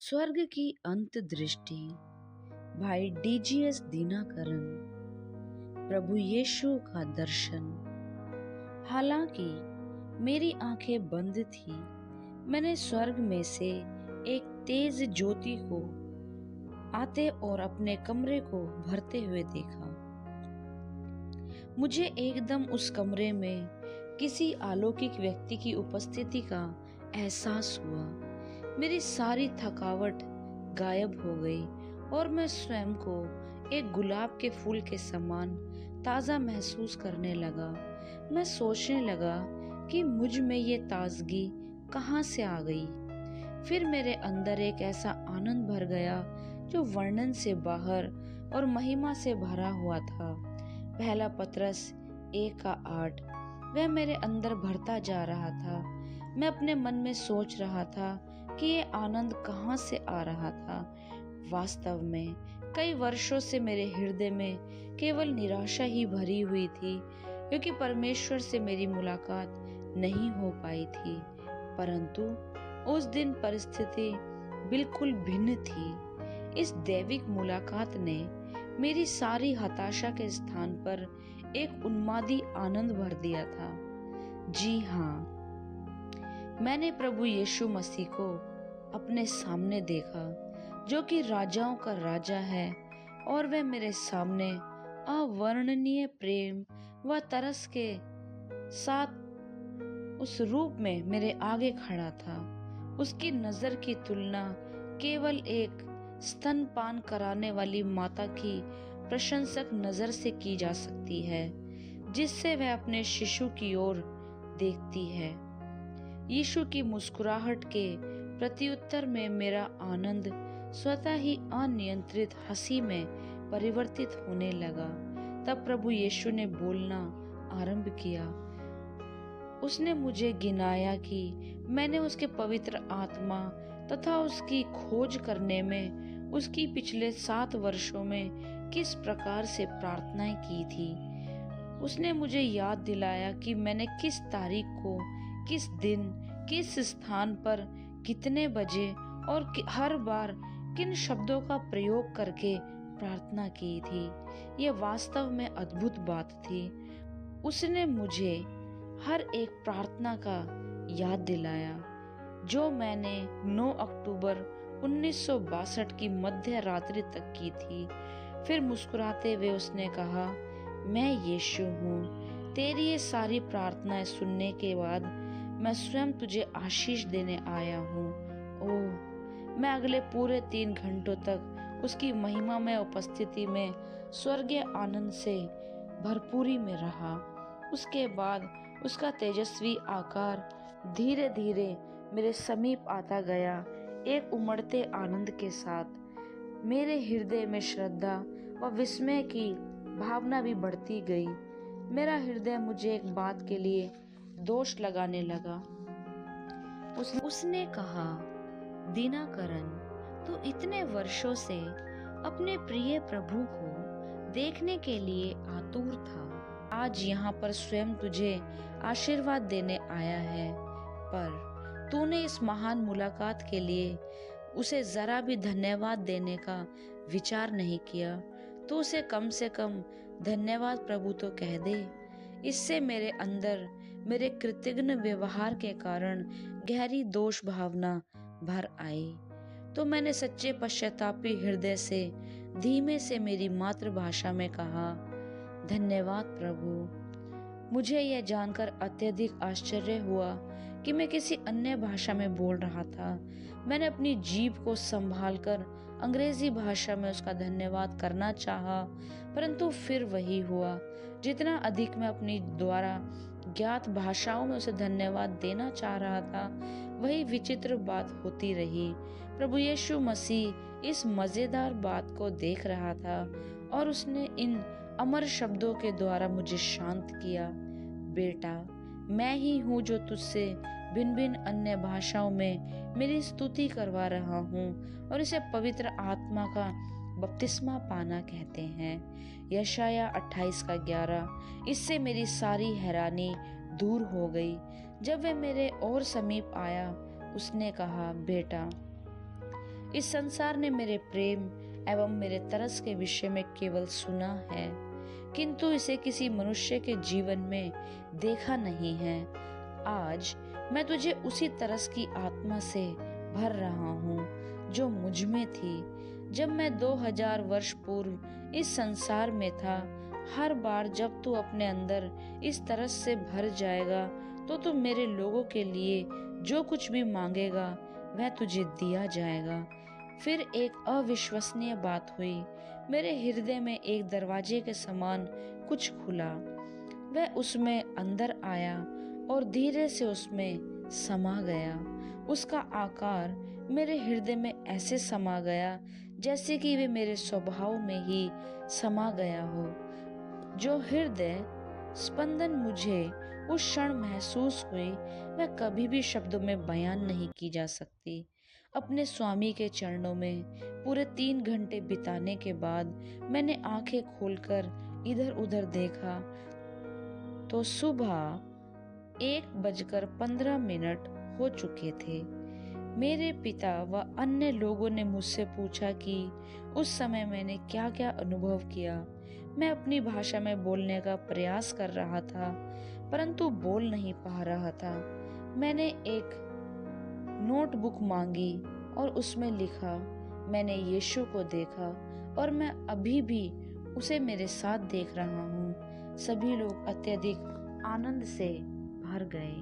स्वर्ग की अंतदृष्टि। भाई डीजीएस दीनाकरन। प्रभु यीशु का दर्शन। हालांकि मेरी आंखें बंद थी, मैंने स्वर्ग में से एक तेज ज्योति को आते और अपने कमरे को भरते हुए देखा। मुझे एकदम उस कमरे में किसी अलौकिक व्यक्ति की उपस्थिति का एहसास हुआ। मेरी सारी थकावट गायब हो गई और मैं स्वयं को एक गुलाब के फूल के समान ताज़ा महसूस करने लगा। मैं सोचने लगा कि मुझ में ये ताजगी कहाँ से आ गई। फिर मेरे अंदर एक ऐसा आनंद भर गया जो वर्णन से बाहर और महिमा से भरा हुआ था। पहला पतरस 1:8 वह मेरे अंदर भरता जा रहा था। मैं अपने मन में सोच रहा था कि ये आनंद कहाँ से आ रहा था। वास्तव में कई वर्षों से मेरे हृदय में केवल निराशा ही भरी हुई थी, क्योंकि परमेश्वर से मेरी मुलाकात नहीं हो पाई थी। परंतु उस दिन परिस्थिति बिल्कुल भिन्न थी। इस दैविक मुलाकात ने मेरी सारी हताशा के स्थान पर एक उन्मादी आनंद भर दिया था। जी हाँ, मैंने प्रभु यीशु मसीह को अपने सामने देखा, जो कि राजाओं का राजा है, और वह मेरे सामने अवर्णनीय प्रेम व तरस के साथ उस रूप में मेरे आगे खड़ा था। उसकी नजर की तुलना केवल एक स्तनपान कराने वाली माता की प्रशंसक नजर से की जा सकती है, जिससे वह अपने शिशु की ओर देखती है। यीशु की मुस्कुराहट के प्रत्युत्तर में मेरा आनंद स्वतः ही अनियंत्रित हंसी में परिवर्तित होने लगा। तब प्रभु यीशु ने बोलना आरंभ किया। उसने मुझे गिनाया कि मैंने उसके पवित्र आत्मा तथा उसकी खोज करने में उसकी पिछले 7 वर्षों में किस प्रकार से प्रार्थनाएं की थी। उसने मुझे याद दिलाया कि मैंने किस तारीख को, किस दिन, किस स्थान पर, कितने बजे और हर बार किन शब्दों का प्रयोग करके प्रार्थना की थी। यह वास्तव में अद्भुत बात थी। उसने मुझे हर एक प्रार्थना का याद दिलाया जो मैंने 9 अक्टूबर 1962 की मध्य रात्रि तक की थी। फिर मुस्कुराते हुए उसने कहा, मैं यीशु हूँ। तेरी ये सारी प्रार्थनाएं सुनने के बाद मैं स्वयं तुझे आशीष देने आया हूँ। ओह, मैं अगले पूरे 3 घंटों तक उसकी महिमामय उपस्थिति में स्वर्गीय आनंद से भरपूरी में रहा। उसके बाद उसका तेजस्वी आकार धीरे धीरे मेरे समीप आता गया। एक उमड़ते आनंद के साथ मेरे हृदय में श्रद्धा व विस्मय की भावना भी बढ़ती गई। मेरा हृदय मुझे एक बात के लिए दोष लगाने लगा। उसने कहा, दीनाकरन, तू इतने वर्षों से अपने प्रिय प्रभु को देखने के लिए आतुर था। आज यहाँ पर स्वयं तुझे आशीर्वाद देने आया है, पर तूने इस महान मुलाकात के लिए उसे जरा भी धन्यवाद देने का विचार नहीं किया। तो उसे कम से कम धन्यवाद प्रभु तो कह दे। इससे मेरे अंदर मेरे कृतज्ञ व्यवहार के कारण गहरी दोष भावना भर आई। तो मैंने सच्चे पश्चातापी हृदय से धीमे से मेरी मातृभाषा में कहा, धन्यवाद प्रभु। मुझे यह जानकर अत्यधिक आश्चर्य हुआ कि मैं किसी अन्य भाषा में बोल रहा था। मैंने अपनी जीभ को संभालकर अंग्रेजी भाषा में उसका धन्यवाद करना चाहा, परंतु फिर वही हुआ। जितना अधिक मैं अपनी द्वारा ज्ञात भाषाओं में उसे धन्यवाद देना चाह रहा था, वही विचित्र बात होती रही। प्रभु यीशु मसीह इस मजेदार बात को देख रहा था और उसने इन अमर शब्दों के द्वारा मुझे शांत किया। बेटा, मैं ही हूँ जो तुझसे भिन्न भिन्न अन्य भाषाओं में मेरी स्तुति करवा रहा हूँ, और इसे पवित्र आत्मा का बपतिस्मा पाना कहते हैं। यशाया 28:11। इससे मेरी सारी हैरानी दूर हो गई। जब वह मेरे और समीप आया, उसने कहा, बेटा, इस संसार ने मेरे प्रेम एवं मेरे तरस के विषय में केवल सुना है, किंतु इसे किसी मनुष्य के जीवन में देखा नहीं है। आज मैं तुझे उसी तरस की आत्मा से भर रहा हूँ जो मुझ में थी जब मैं 2000 वर्ष पूर्व इस संसार में था। हर बार जब तू अपने अंदर इस तरस से भर जाएगा तो तू मेरे लोगों के लिए जो कुछ भी मांगेगा वह तुझे दिया जाएगा। फिर एक अविश्वसनीय बात हुई। मेरे हृदय में एक दरवाजे के समान कुछ खुला। वह उसमें अंदर आया और धीरे से उसमें समा गया। उसका आकार मेरे हृदय में ऐसे समा गया जैसे कि वे मेरे स्वभाव में ही समा गया हो। जो हृदय स्पंदन मुझे उस क्षण महसूस हुई वह कभी भी शब्दों में बयान नहीं की जा सकती। अपने स्वामी के चरणों में पूरे 3 घंटे बिताने के बाद मैंने आंखें खोलकर इधर उधर देखा तो सुबह 1:15 हो चुके थे। मेरे पिता व अन्य लोगों ने मुझसे पूछा कि उस समय मैंने क्या क्या अनुभव किया। मैं अपनी भाषा में बोलने का प्रयास कर रहा था परंतु बोल नहीं पा रहा था। मैंने एक नोटबुक मांगी और उसमें लिखा, मैंने यीशु को देखा और मैं अभी भी उसे मेरे साथ देख रहा हूँ। सभी लोग अत्यधिक आनंद से भर गए।